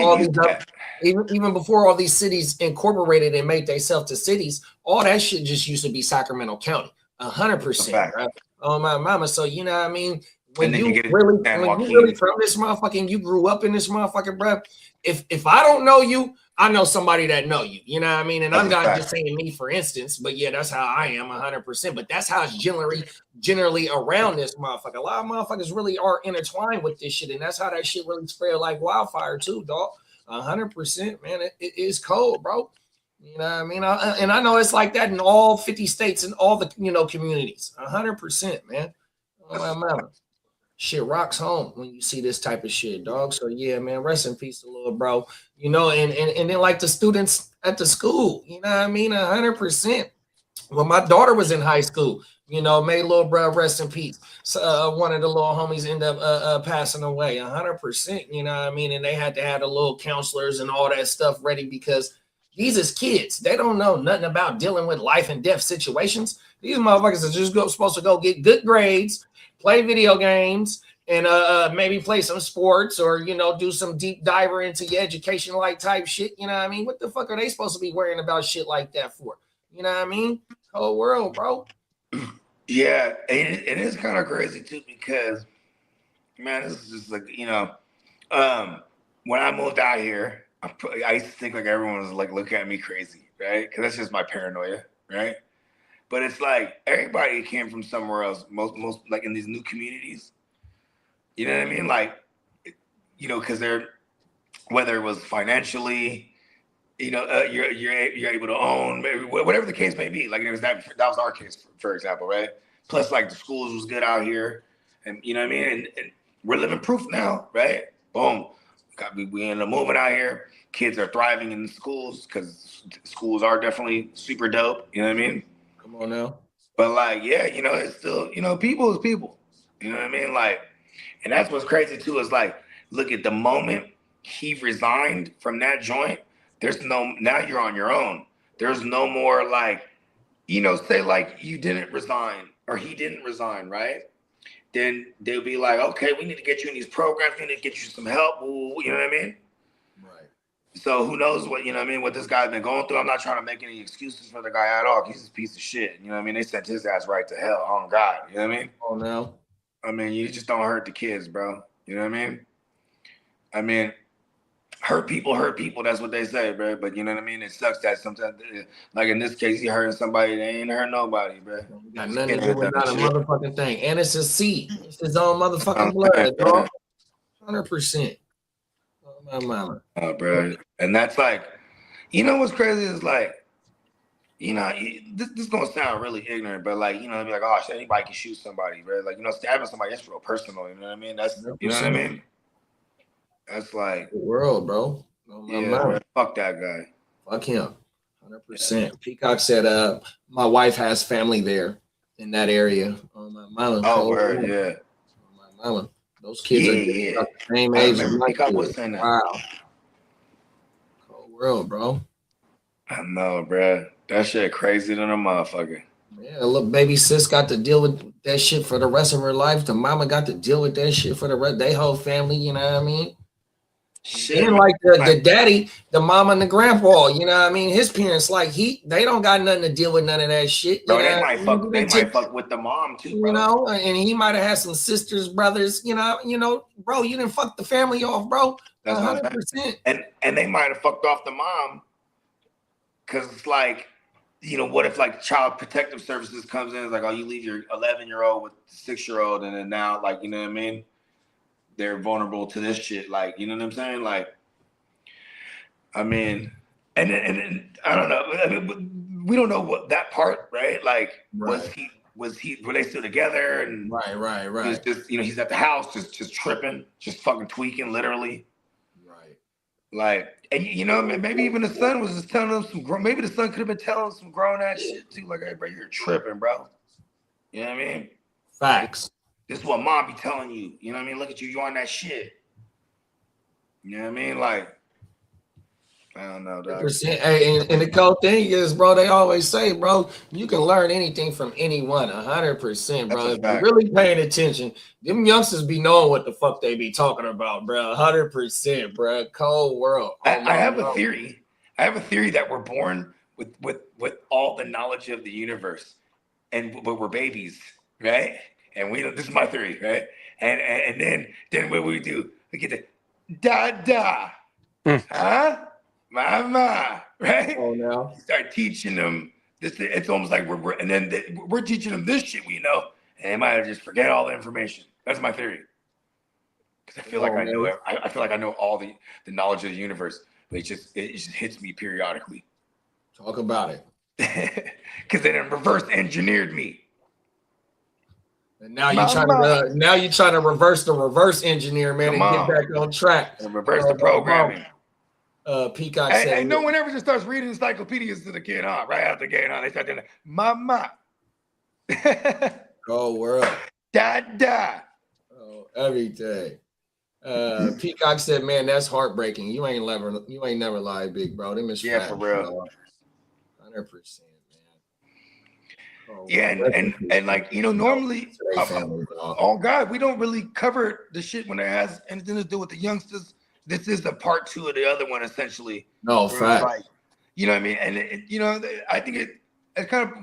all these cities incorporated and made themselves to cities, all that shit just used to be Sacramento County. 100%. Right? Oh my mama. So you know what I mean? When you really from this motherfucking, you grew up in this motherfucking, bro. If I don't know you, I know somebody that know you. You know what I mean? And I'm not just saying me, for instance, but yeah, that's how I am 100%. But that's how it's generally around this motherfucker. A lot of motherfuckers really are intertwined with this shit, and that's how that shit really spread like wildfire too, dog. 100%, man. It is cold, bro. You know what I mean? And I know it's like that in all 50 states and all the, communities. 100%, man. Oh, my mama. Shit rocks home when you see this type of shit, dog. So, yeah, man, rest in peace to little bro. And then like the students at the school, you know what I mean? 100%. When my daughter was in high school, may little bro rest in peace. So one of the little homies ended up passing away. 100%, you know what I mean? And they had to have the little counselors and all that stuff ready because these is kids. They don't know nothing about dealing with life and death situations. These motherfuckers are just supposed to go get good grades, play video games, and maybe play some sports or, do some deep diver into your education like type shit. You know what I mean? What the fuck are they supposed to be worrying about shit like that for? You know what I mean? Whole world, bro.
Yeah, and it is kind of crazy too because, man, this is just like, when I moved out here, I used to think like everyone was like looking at me crazy, right? Because that's just my paranoia, right? But it's like everybody came from somewhere else, most like in these new communities. You know what I mean? Like, because they're, whether it was financially, you're able to own, maybe, whatever the case may be. Like that was our case, for example, right? Plus, like the schools was good out here, and you know what I mean. And we're living proof now, right? Boom, we ended up moving out here. Kids are thriving in the schools because schools are definitely super dope. You know what I mean?
Come on now.
But like, yeah, it's still, people is people. You know what I mean? Like, and that's what's crazy too is like, look at the moment he resigned from that joint. Now you're on your own. There's no more like, say like you didn't resign or he didn't resign, right? Then they'll be like, okay, we need to get you in these programs. We need to get you some help. You know what I mean?
Right.
So who knows what, what this guy's been going through. I'm not trying to make any excuses for the guy at all. He's a piece of shit. You know what I mean? They sent his ass right to hell on God. You know what I mean?
Oh, no.
I mean, you just don't hurt the kids, bro. You know what I mean? Hurt people. That's what they say, bro. But you know what I mean? It sucks that sometimes, like in this case, he hurting somebody. They ain't hurt nobody, bro.
Got nothing to do with not a motherfucking thing. And it's his seed. It's his own motherfucking blood, bro. 100%. Oh, my mama.
Oh, bro. And that's like, what's crazy is like, this is gonna sound really ignorant, but like, be like, oh shit, anybody can shoot somebody, bro. Like, stabbing somebody, that's real personal. You know what I mean? That's, you know what I mean? That's like
the world, bro.
Bro, fuck that guy.
Fuck him. 100%. Yeah. Peacock said, my wife has family there in that area. On my mama.
Oh, word, yeah.
On my mama. Those kids are the same age.
Peacock was saying that.
Wow. Cold world, bro.
I know, bro. That shit crazy than a motherfucker.
Yeah, look, baby sis got to deal with that shit for the rest of her life. The mama got to deal with that shit for the rest. They whole family, you know what I mean? Shit. And like the daddy, the mama and the grandpa, you know what I mean? His parents, like they don't got nothing to deal with none of that shit.
Bro, they might fuck with the mom too, bro.
You know, and he might have had some sisters, brothers, you know, bro, you didn't fuck the family off, bro.
That's 100%. And they might have fucked off the mom because it's like, what if like Child Protective Services comes in, it's like, oh, you leave your 11-year-old with the 6-year-old, and then now, like, you know what I mean? They're vulnerable to this shit, like, you know what I'm saying? Like, I mean, and I don't know. I mean, we don't know what that part, right? Like, were they still together? And
right.
He's just, he's at the house, just tripping, just fucking tweaking, literally.
Right.
Like, and maybe even the son was just telling him maybe the son could have been telling him some grown ass shit too. Like, hey, bro, you're tripping, bro. You know what I mean?
Facts.
This is what mom be telling you. You know what I mean? Look at you, you on that shit. You know what I mean? Like, I don't know, dog.
Hey, and the cool thing is, bro, they always say, bro, you can learn anything from anyone, 100%, bro. If you're really paying attention, them youngsters be knowing what the fuck they be talking about, bro. 100%, bro. Cold world.
I have a theory. I have a theory that we're born with all the knowledge of the universe, but we're babies, right? And this is my theory, right? And then what we do, we get the huh? Mama, right?
Oh no.
Start teaching them this. It's almost like we're teaching them this shit we know, and they might just forget all the information. That's my theory. Because I feel like I know it. I feel like I know all the knowledge of the universe, but it just hits me periodically.
Talk about it.
Because they done reverse engineered me.
And now you're trying to reverse the reverse engineer, man,
Come
and
on.
get back on track.
And reverse the programming.
Peacock said,
no one ever just starts reading encyclopedias to the kid, right after getting on. They start doing, mama.
Oh, world.
Dada.
Oh, everything. Peacock said, man, that's heartbreaking. You ain't never lied, big bro. Them is
Yeah, for real.
100%.
Yeah, and like, normally, oh God, we don't really cover the shit when it has anything to do with the youngsters. This is the part 2 of the other one, essentially.
No, fact.
Like, you know what I mean? And, I think it's kind of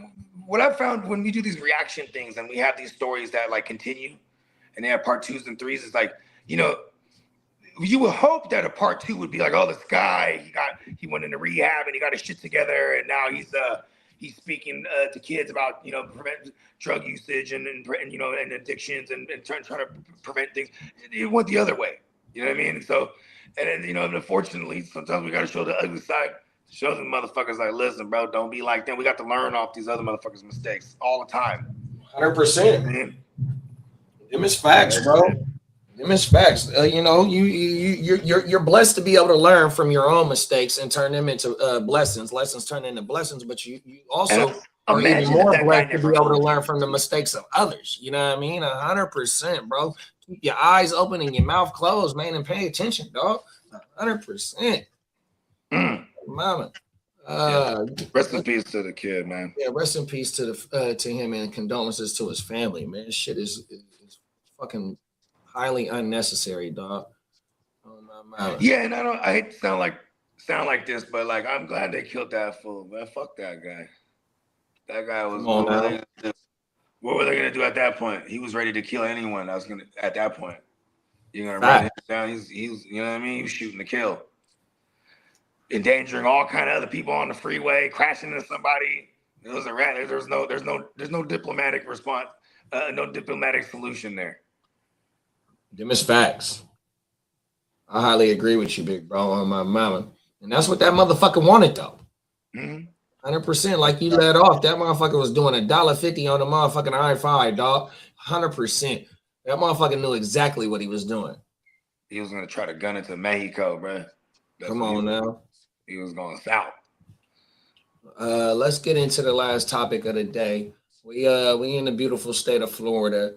what I've found when we do these reaction things and we have these stories that like continue and they have part 2s and 3s. It's like, you would hope that a part 2 would be like, oh, this guy, he went into rehab and he got his shit together and now he's speaking to kids about, prevent drug usage and addictions and trying to prevent things. It went the other way. You know what I mean? So, and unfortunately, sometimes we got to show the ugly side. Show them motherfuckers like, listen, bro, don't be like them. We got to learn off these other motherfuckers' mistakes all the time.
100%. Man. Them is facts, bro. Them is facts. You're blessed to be able to learn from your own mistakes and turn them into blessings. Lessons turn into blessings, but you also are even more blessed to be able to learn from the mistakes of others. You know what I mean? 100%, bro. Keep your eyes open and your mouth closed, man, and pay attention, dog. 100%. Mama.
Rest in peace to the kid, man.
Yeah, rest in peace to him and condolences to his family, man. Shit is fucking highly unnecessary, dog. Oh my mama.
Yeah, and I hate to sound like this, but like I'm glad they killed that fool, man. Fuck that guy. That guy was what were they gonna do at that point? He was ready to kill anyone. At that point. You're gonna run him down. He's you know what I mean? He was shooting to kill. Endangering all kind of other people on the freeway, crashing into somebody. It was a rat. There's no diplomatic response, no diplomatic solution there.
Them is facts. I highly agree with you, big bro, on my mama. And that's what that motherfucker wanted, though. 100%. Like you let off, that motherfucker was doing $1.50 on the motherfucking I-5, dog. 100%. That motherfucker knew exactly what he was doing.
He was gonna try to gun into Mexico, bro.
Come on now.
He was going south.
Let's get into the last topic of the day. We in the beautiful state of Florida.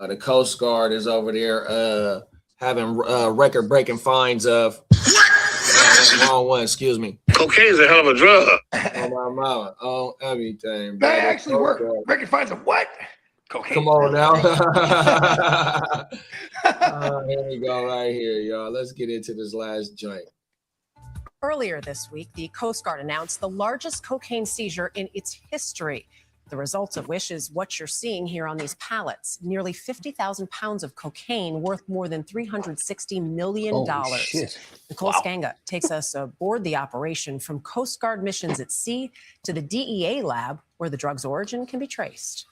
The Coast Guard is over there having record-breaking fines of wrong one, excuse me.
Cocaine is a hell of a drug.
Oh my mama. Oh, everything.
That actually worked. Record fines of what? Cocaine.
Come on now. Here we go right here, y'all. Let's get into this last joint.
Earlier this week, the Coast Guard announced the largest cocaine seizure in its history. The results of which is what you're seeing here on these pallets. Nearly 50,000 pounds of cocaine worth more than $360 million. Nicole Skanga takes us aboard the operation from Coast Guard missions at sea to the DEA lab where the drug's origin can be traced.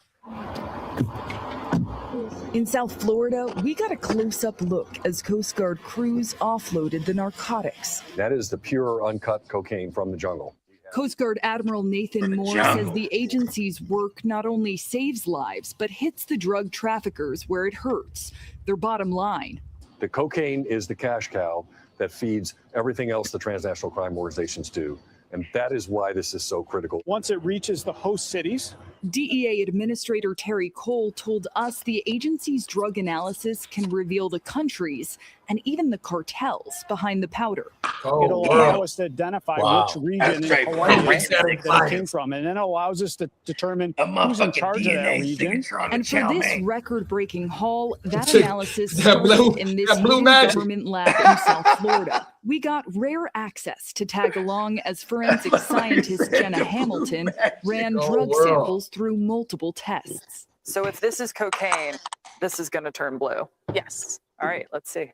In South Florida, we got a close-up look as Coast Guard crews offloaded the narcotics.
That is the pure, uncut cocaine from the jungle.
Coast Guard Admiral Nathan Moore says the agency's work not only saves lives, but hits the drug traffickers where it hurts, their bottom line.
The cocaine is the cash cow that feeds everything else the transnational crime organizations do. And that is why this is so critical.
Once it reaches the host cities.
DEA Administrator Terry Cole told us the agency's drug analysis can reveal the countries and even the cartels behind the powder.
It'll allow us to identify which region in Hawaii that it came from. And then it allows us to determine who's in charge of that region.
And for this record-breaking haul, that analysis started in this government lab in South Florida. We got rare access to tag along as forensic scientist Jenna Hamilton ran drug samples through multiple tests.
So if this is cocaine, this is going to turn blue. Yes. All right, let's see.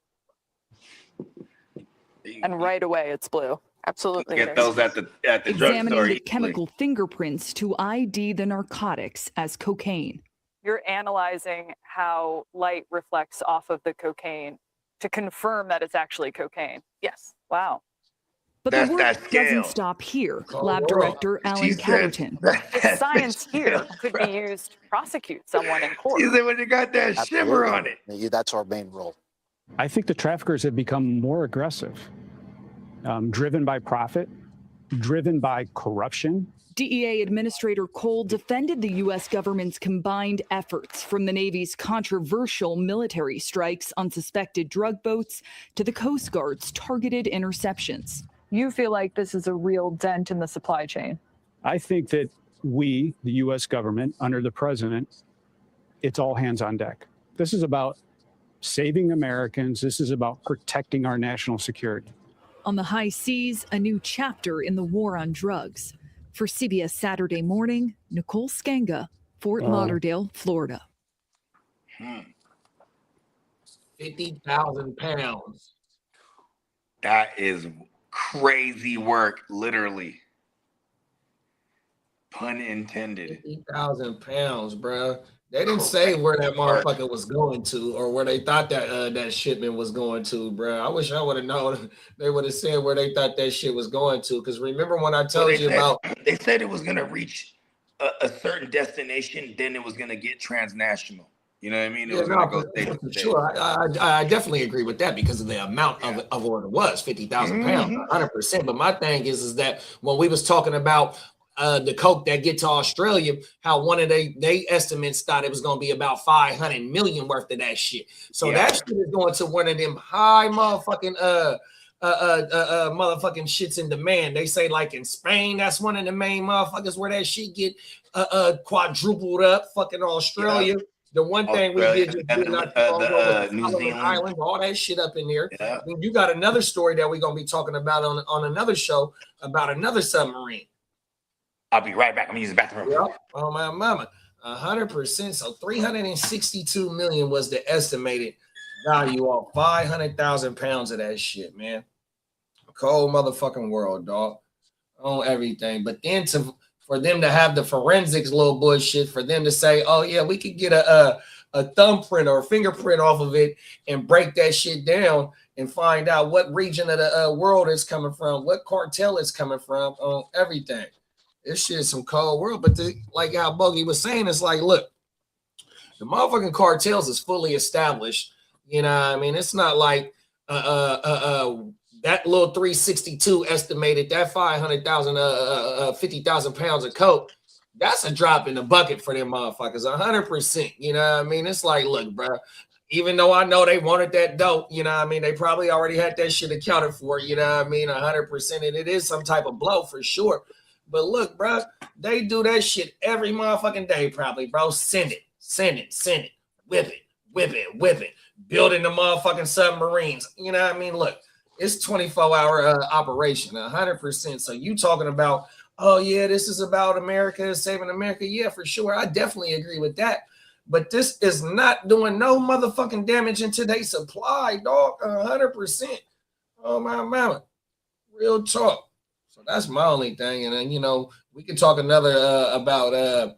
And right away, it's blue. Absolutely.
Get those at the drugstore.
Examining the chemical fingerprints to ID the narcotics as cocaine.
You're analyzing how light reflects off of the cocaine to confirm that it's actually cocaine. Yes. Wow.
But the work doesn't stop here. Lab director Alan Catterton.
The science here could be used to prosecute someone in court.
She said when you got that shimmer on it.
That's our main role.
I think the traffickers have become more aggressive, driven by profit, driven by corruption.
DEA Administrator Cole defended the U.S. government's combined efforts, from the Navy's controversial military strikes on suspected drug boats to the Coast Guard's targeted interceptions. You feel like this is a real dent in the supply chain?
I think that we, the U.S. government, under the president, it's all hands on deck. This is about saving Americans. This is about protecting our national security.
On the high seas, a new chapter in the war on drugs. For CBS Saturday Morning, Nicole Skenga, Fort Lauderdale, Florida.
50,000 pounds.
That is crazy work, literally. Pun intended.
50,000 pounds, bro. They didn't say where that motherfucker was going to, or where they thought that that shipment was going to, bro. I wish I would have known. They would have said where they thought that shit was going to. Because remember when I told you about?
They said it was gonna reach a certain destination, then it was gonna get transnational. You know what I mean? It was gonna go state to state.
Sure, I definitely agree with that because of the amount of what it was, 50,000 pounds, 100%. But my thing is that when we was talking about the coke that get to Australia, how one of they estimates thought it was going to be about 500 million worth of that shit. So that shit is going to one of them high motherfucking motherfucking shits in demand. They say like in Spain, that's one of the main motherfuckers where that shit get quadrupled up. Fucking Australia. Yeah. The one thing we did just New Zealand Islands, all that shit up in there. Yeah. I mean, you got another story that we're gonna be talking about on another show about another submarine.
I'll be right back. I'm gonna use the bathroom.
Yep. Oh my mama, 100%. So 362 million was the estimated value of 500,000 pounds of that shit, man. A cold motherfucking world, dog. On everything, but then for them to have the forensics little bullshit, for them to say, oh yeah, we could get a thumbprint or a fingerprint off of it and break that shit down and find out what region of the world it's coming from, what cartel it's coming from, on everything. This shit is some cold world. But like how Bogey was saying, it's like, look, the motherfucking cartels is fully established. You know what I mean? It's not like that little 362 estimated that 500,000, 50,000 pounds of coke. That's a drop in the bucket for them motherfuckers, 100%. You know what I mean? It's like, look, bro, even though I know they wanted that dope, you know what I mean? They probably already had that shit accounted for, you know what I mean? 100%. And it is some type of blow for sure. But look, bro, they do that shit every motherfucking day, probably, bro. Send it. Whip it. Building the motherfucking submarines. You know what I mean? Look, it's 24-hour operation, 100%. So you talking about, oh, yeah, this is about America, saving America. Yeah, for sure. I definitely agree with that. But this is not doing no motherfucking damage in today's supply, dog, 100%. Oh, my mama. Real talk. So that's my only thing. And then, you know, we can talk another about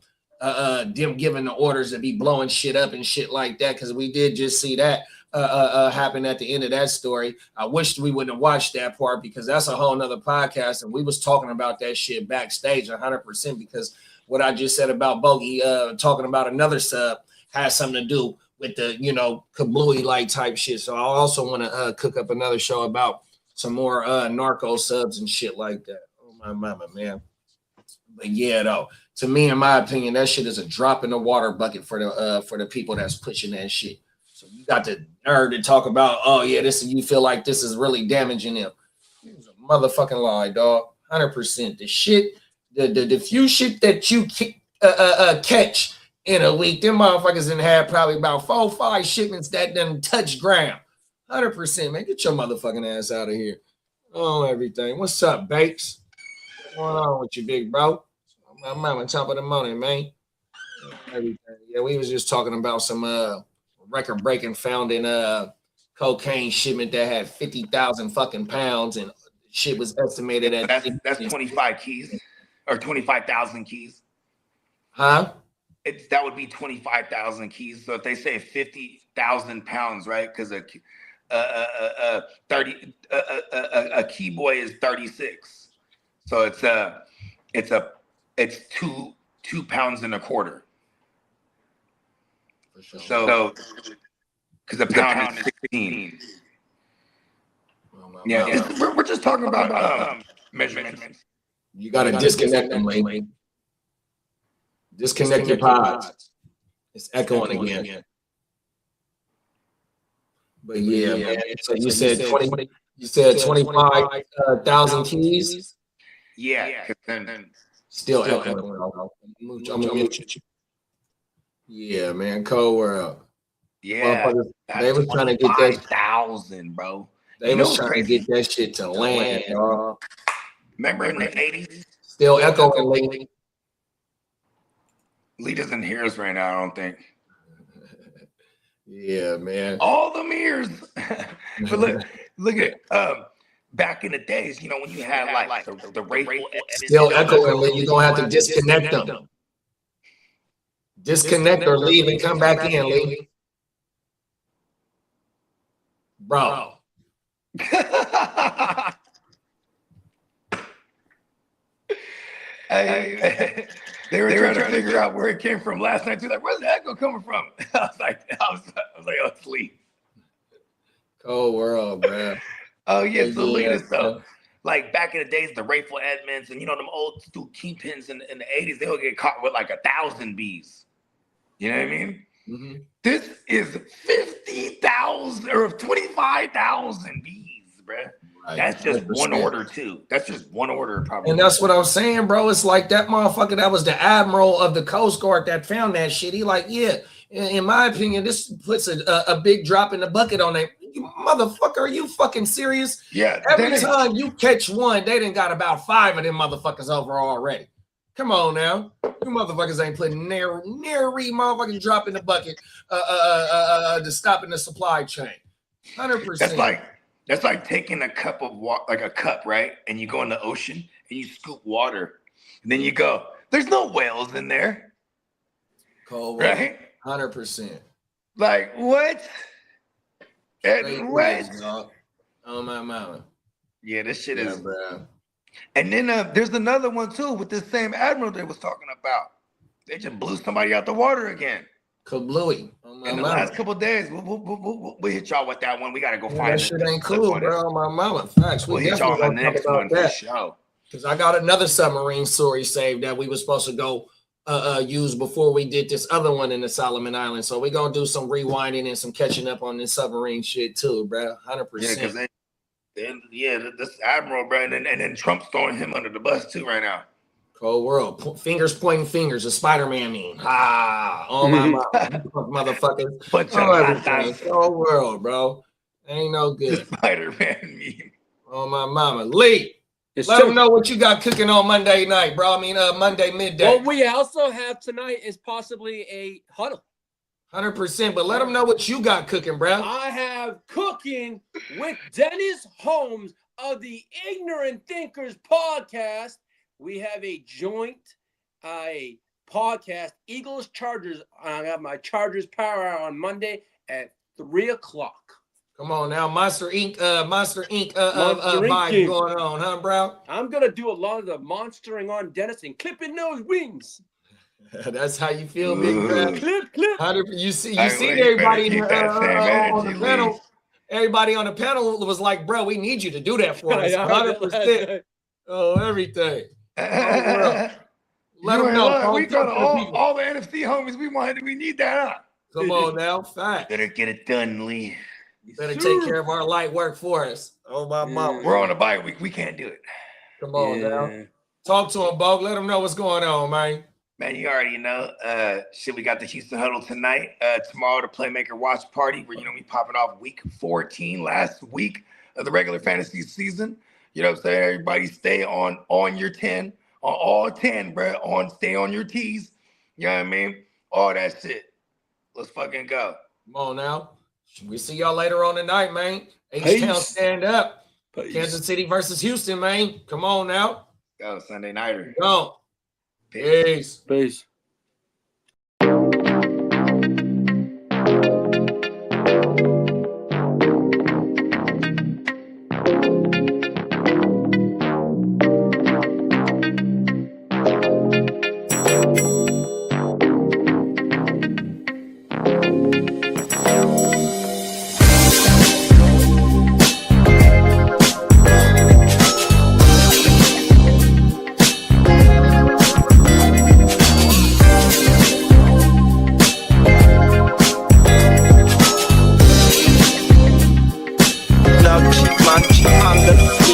them giving the orders to be blowing shit up and shit like that, because we did just see that happen at the end of that story. I wish we wouldn't have watched that part, because that's a whole nother podcast, and we was talking about that shit backstage 100%, because what I just said about Bogey talking about another sub has something to do with the, you know, kablooey like type shit. So I also want to cook up another show about some more narco subs and shit like that. Oh my mama, man. But yeah, though, to me, in my opinion, that shit is a drop in the water bucket for the people that's pushing that shit. So you got the nerve to talk about, oh yeah, this, you feel like this is really damaging them. It's a motherfucking lie, dog. 100%. The shit, the few shit that you catch in a week, them motherfuckers done had probably about 4 or 5 shipments that done touch ground. 100%, man. Get your motherfucking ass out of here. Oh, everything. What's up, Bakes? What's going on with you, big bro? My mama, top of the morning, man. Everything. Yeah, we was just talking about some record-breaking found in cocaine shipment that had 50,000 fucking pounds, and shit was estimated at
that's 25 keys or 25,000 keys.
Huh?
That would be 25,000 keys. So if they say 50,000 pounds, right? Because a key boy is 36. So it's 2 pounds and a quarter.
For sure.
So because a pound is 16. Yeah, we're just talking about measurements.
You got to disconnect them, Lane. Disconnect your pods. It's echoing again. But yeah, man. So you said 20. You said 25,000 keys.
Yeah. Then
Still echoing. I'm gonna mute you. Yeah, man. Cold world.
Yeah.
They was trying to get that
5,000, bro.
They was trying to get that shit to land, bro.
Remember in the 80s?
Still echoing, Lee.
Lee doesn't hear us right now, I don't think.
Yeah, man.
All the mirrors. But look at back in the days, you know, when you had like the rifle.
Still echoing, Lee. You're gonna have to disconnect them. Disconnect or leave and come back in, Lee. Bro.
Hey, they were trying to figure out where it came from last night. They're like, where's the echo coming from? I was like, oh, sleep.
Cold world, bro.
Oh yeah, so look at this stuff. Like back in the days, the Rayful Edmonds and you know them old school kingpins in the 80s, they would get caught with like 1,000 bees. You know what I mean?
Mm-hmm.
This is 50,000 or 25,000 bees, bro. Right. That's just 100%. One order too. That's just one order, probably.
And that's what I'm saying, bro. It's like that motherfucker that was the admiral of the Coast Guard that found that shit. He like, yeah, in my opinion, this puts a big drop in the bucket on that. Motherfucker, are you fucking serious?
Yeah.
Every time you catch one, they done got about 5 of them motherfuckers over already. Come on now. You motherfuckers ain't putting nary motherfucking drop in the bucket to stopping the supply chain. 100%.
That's like taking a cup of water, like a cup, right? And you go in the ocean and you scoop water. And then you go, there's no whales in there.
Cold,
right?
100%.
Like, what? And what?
Oh, my mama.
Yeah, this shit is.
Bro.
And then there's another one, too, with this same admiral they was talking about. They just blew somebody out the water again.
Kablooey.
In the last couple of days, we'll hit y'all with that one. We got to go find
that shit ain't cool, bro. My mama. Facts.
We'll hit y'all on the next one for sure.
Because I got another submarine story saved that we were supposed to go use before we did this other one in the Solomon Islands. So we're going to do some rewinding and some catching up on this submarine shit too, bro. 100%.
Yeah, because this admiral, bro, and then Trump's throwing him under the bus too right now.
Cold world. Fingers pointing fingers. A Spider-Man meme. Oh my motherfuckers. Cold world, bro. Ain't no good.
Spider-Man meme.
Oh my mama. Lee, let them know what you got cooking on Monday night, bro. I mean, Monday midday.
What we also have tonight is possibly a huddle.
100%, but let them know what you got cooking, bro.
I have cooking with Dennis Holmes of the Ignorant Thinkers podcast. We have a joint podcast, Eagles Chargers. I got my Chargers Power Hour on Monday at 3:00.
Come on now, Monster Inc. Vibe going on, huh, bro?
I'm gonna do a lot of the monstering on Dennis and clipping those wings.
That's how you feel, big bro.
Clip.
You see everybody on the panel. Everybody on the panel was like, "Bro, we need you to do that for us." 100%. Oh, everything. Let them know.
We got all the NFC homies we need that up.
Come on now, fact.
Better get it done, Lee.
You better take care of our light work for us. Oh my mama.
We're on a bye week. We can't do it.
Come on now. Talk to him, Bo. Let them know what's going on, man.
Man, you already know. We got the Houston Huddle tonight. Tomorrow, the Playmaker Watch Party, where we popping off week 14, last week of the regular fantasy season. You know what I'm saying? Everybody stay on your 10, on all 10, bro. Stay on your T's. You know what I mean? All that shit. Let's fucking go.
Come on now. We see y'all later on tonight, man. H-Town stand up. Peace. Kansas City versus Houston, man. Come on now.
Go Sunday nighter.
Go. Peace.
Peace.
The